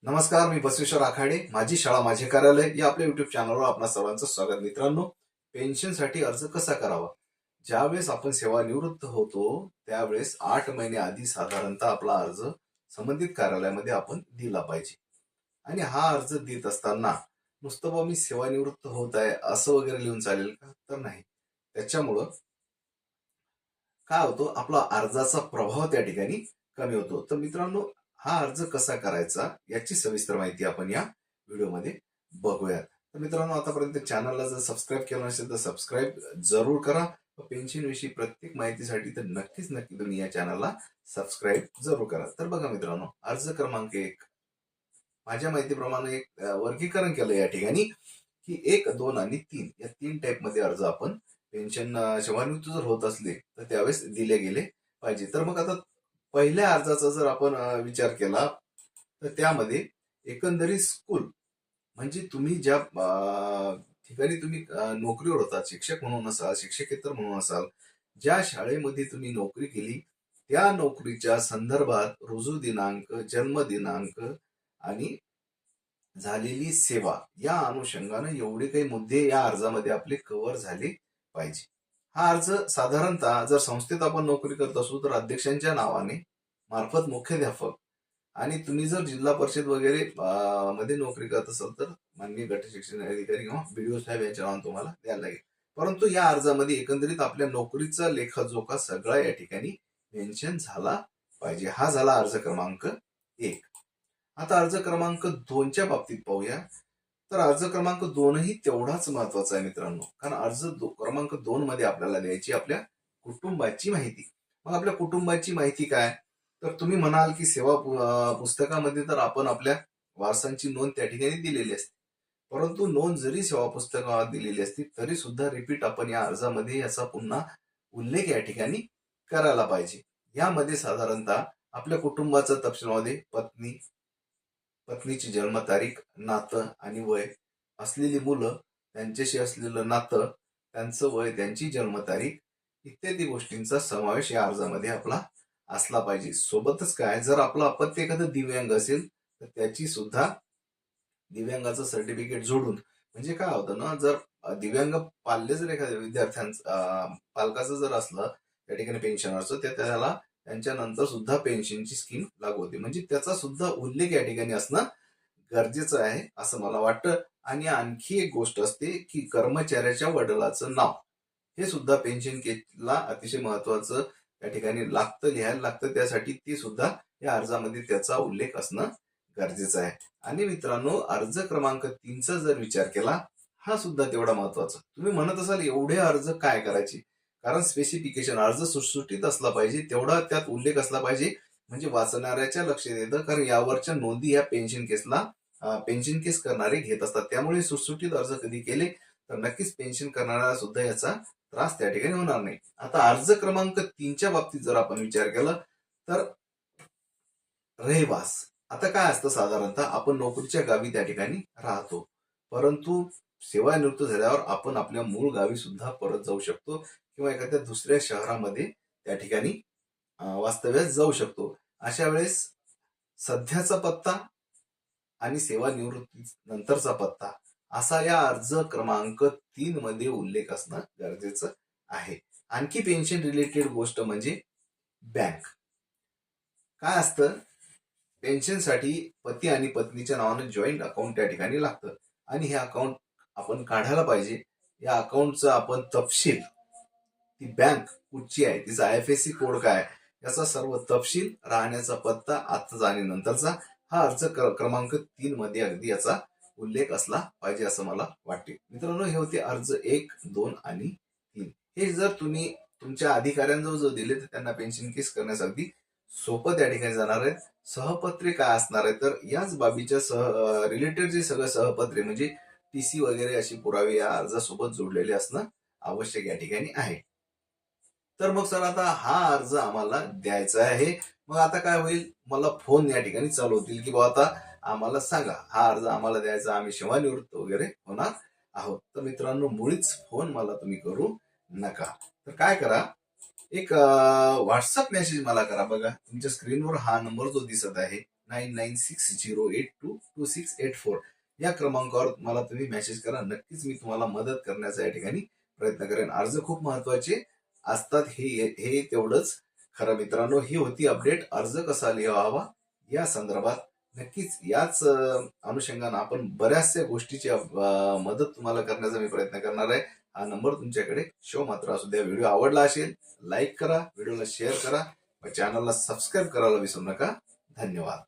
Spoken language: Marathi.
नमस्कार, मी बसवेश्वर आखाडे. माझी शाळा माझे कार्यालय या आपल्या युट्यूब चॅनलवर आपणा सर्वांचं स्वागत. मित्रांनो, पेन्शनसाठी अर्ज कसा करावा? ज्यावेळेस आपण सेवानिवृत्त होतो त्यावेळेस 8 महिने आधी साधारणतः आपला अर्ज संबंधित कार्यालयामध्ये आपण दिला पाहिजे. आणि हा अर्ज देत असताना नुसतं बा मी सेवानिवृत्त होत आहे असं वगैरे लिहून चालेल का? तर नाही. त्याच्यामुळं काय होतं, आपला अर्जाचा प्रभाव त्या ठिकाणी कमी होतो. तर मित्रांनो, हा अर्ज कसा करायचा याची सविस्तर माहिती आपण या व्हिडिओमध्ये बघूयात. तर मित्रांनो, आतापर्यंत चॅनलला जर सबस्क्राईब केलं नसेल तर सबस्क्राईब जरूर करा. पेन्शन विषयी प्रत्येक माहितीसाठी तर नक्कीच तुम्ही या चॅनलला सबस्क्राईब जरूर करा. तर बघा मित्रांनो, अर्ज क्रमांक 1 माझ्या माहितीप्रमाणे एक वर्गीकरण केलं या ठिकाणी की 1, 2 आणि 3 या 3 टाईप मध्ये अर्ज आपण पेन्शन सेवानिवृत्त जर होत असले तर त्यावेळेस दिले गेले पाहिजे. तर मग आता पहिल्या अर्जाचा जर आपण विचार केला तर त्यामध्ये एकंदरीत स्कूल म्हणजे तुम्ही ज्या ठिकाणी तुम्ही नोकरीवर होता, शिक्षक म्हणून असाल, शिक्षकेतर म्हणून असाल, ज्या शाळेमध्ये तुम्ही नोकरी केली त्या नोकरीच्या संदर्भात रुजू दिनांक, जन्म दिनांक आणि झालेली सेवा या अनुषंगाने एवढे काही मुद्दे या अर्जामध्ये आपले कव्हर झाले पाहिजे. हा अर्ज साधारणतः जर संस्थेत आपण नोकरी करत असू तर अध्यक्षांच्या नावाने मार्फत मुख्याध्यापक आणि तुम्ही जर जिल्हा परिषद वगैरे मध्ये नोकरी करत असाल तर माननीय गट शिक्षण अधिकारी किंवा बीडीओ साहेब यांच्या नावाने तुम्हाला द्यायला लागेल. परंतु या अर्जामध्ये एकंदरीत आपल्या नोकरीचा लेखाजोखा सगळा या ठिकाणी मेन्शन झाला पाहिजे. हा झाला अर्ज क्रमांक 1. आता अर्ज क्रमांक 2च्या बाबतीत पाहूया. तर अर्ज क्रमांक 2 ही तेवढाच महत्वाचा आहे मित्रांनो. कारण क्रमांक 2 मध्ये आपल्याला द्यायची आपल्या कुटुंबाची माहिती. मग आपल्या कुटुंबाची माहिती काय? तर तुम्ही म्हणाल की सेवा पुस्तकामध्ये तर आपण आपल्या वारसांची नोंद त्या ठिकाणी दिलेली असते. परंतु नोंद जरी सेवा पुस्तकात दिलेली असती तरी सुद्धा रिपीट आपण या अर्जामध्ये याचा पुन्हा उल्लेख या ठिकाणी करायला पाहिजे. यामध्ये साधारणतः आपल्या कुटुंबाचा तपशिलामध्ये पत्नी, पत्नीची जन्मतारीख, नातं आणि वय, असलेली मुलं, त्यांच्याशी असलेलं नातं, त्यांचं वय, त्यांची जन्मतारीख इत्यादी गोष्टींचा समावेश या अर्जामध्ये आपला असला पाहिजे. सोबतच काय, जर आपलं अपत्य एखादं दिव्यांग असेल तर त्याची सुद्धा दिव्यांगाचं सर्टिफिकेट जोडून, म्हणजे काय होतं ना, जर दिव्यांग पाल्य जर एखाद्या विद्यार्थ्यांचं पालकाचं जर असलं त्या ठिकाणी पेन्शनरचं, तर त्याला त्यांच्या नंतर सुद्धा पेन्शनची स्कीम लागू होते. म्हणजे त्याचा सुद्धा उल्लेख या ठिकाणी असणं गरजेचं आहे असं मला वाटतं. आणि आणखी एक गोष्ट असते की कर्मचाऱ्याच्या वडिलाचं नाव हे सुद्धा पेन्शन केसला अतिशय महत्वाचं या ठिकाणी लागतं, लिहायला लागतं. त्यासाठी ते सुद्धा या अर्जामध्ये त्याचा उल्लेख असणं गरजेचं आहे. आणि मित्रांनो, अर्ज क्रमांक 3चा जर विचार केला, हा सुद्धा तेवढा महत्वाचा. तुम्ही म्हणत असाल एवढे अर्ज काय करायचे? कारण स्पेसिफिकेशन अर्ज सुटसुटीत असला पाहिजे, तेवढा त्यात उल्लेख असला पाहिजे म्हणजे वाचणाऱ्याच्या लक्षात येतं. कारण यावरच्या नोंदी या पेन्शन केस करणारे घेत असतात. त्यामुळे सुटसुटीत अर्ज कधी केले तर नक्कीच पेन्शन करणाऱ्याला सुद्धा याचा त्रास त्या ठिकाणी होणार नाही. आता अर्ज क्रमांक 3च्या बाबतीत जर आपण विचार केला तर रहिवास. आता काय असतं, साधारणतः आपण नोकरीच्या गावी त्या ठिकाणी राहतो, परंतु सेवानिवृत्त झाल्यावर आपण आपल्या मूळ गावी सुद्धा परत जाऊ शकतो किंवा एखाद्या दुसऱ्या शहरामध्ये त्या ठिकाणी वास्तव्यास जाऊ शकतो. अशा वेळेस सध्याचा पत्ता आणि सेवानिवृत्ती नंतरचा पत्ता असा या अर्ज क्रमांक 3 मध्ये उल्लेख असणं गरजेचं आहे. आणखी पेन्शन रिलेटेड गोष्ट म्हणजे बँक. काय असतं, पेन्शनसाठी पती आणि पत्नीच्या नावाने जॉईंट अकाउंट त्या ठिकाणी लागतं आणि हे अकाउंट आपण काढायला पाहिजे. या अकाउंटचा आपण तपशील, ती बँक कुठची आहे, तिचा IFSC कोड काय, याचा सर्व तपशील, राहण्याचा पत्ता आजचा आणि नंतरचा, हा अर्ज क्रमांक 3 मध्ये अगदी याचा उल्लेख असला पाहिजे असं मला वाटते. मित्रांनो, हे होते अर्ज 1, 2 आणि 3. हे जर तुम्ही तुमच्या अधिकाऱ्यांजवळ जर दिले तर त्यांना पेन्शन केस करण्यास अगदी सोपं त्या ठिकाणी जाणार आहे. सहपत्रे काय असणार आहे, तर याच बाबीच्या रिलेटेड जे सगळं सहपत्रे म्हणजे TC वगैरे अशी पुरावे या अर्जासोबत जोडलेले असणं आवश्यक या ठिकाणी आहे. तर मग सर, आता हा अर्ज आम्हाला द्यायचा आहे, मग आता काय होईल, मला फोन या ठिकाणी चालू होतील की बाबा आता आम्हाला सांगा हा अर्ज आम्हाला द्यायचा, आम्ही सेवानिवृत्त वगैरे होणार आहोत. तर मित्रांनो, मुळीच फोन मला तुम्ही करू नका. तर काय करा, एक व्हॉट्सअप मेसेज मला करा. बघा तुमच्या स्क्रीनवर हा नंबर जो दिसत आहे 9960822684 या खरंमांकावर मला तुम्ही मेसेज करा. नक्कीच मी तुम्हाला मदत करण्याचा या ठिकाणी प्रयत्न करेन. अर्ज खूप महत्वाचे असतात हे तेवढंच खरं मित्रांनो. ही होती अपडेट अर्ज कसा लिहावा या संदर्भात. नक्कीच याच अनुषंगाने आपण बऱ्याचशा गोष्टीची मदत तुम्हाला करण्याचा मी प्रयत्न करणार आहे. हा नंबर तुमच्याकडे शो मात्र असू द्या. व्हिडिओ आवडला असेल लाईक करा, व्हिडिओला शेअर करा, चॅनलला सबस्क्राईब करायला विसरू नका. धन्यवाद.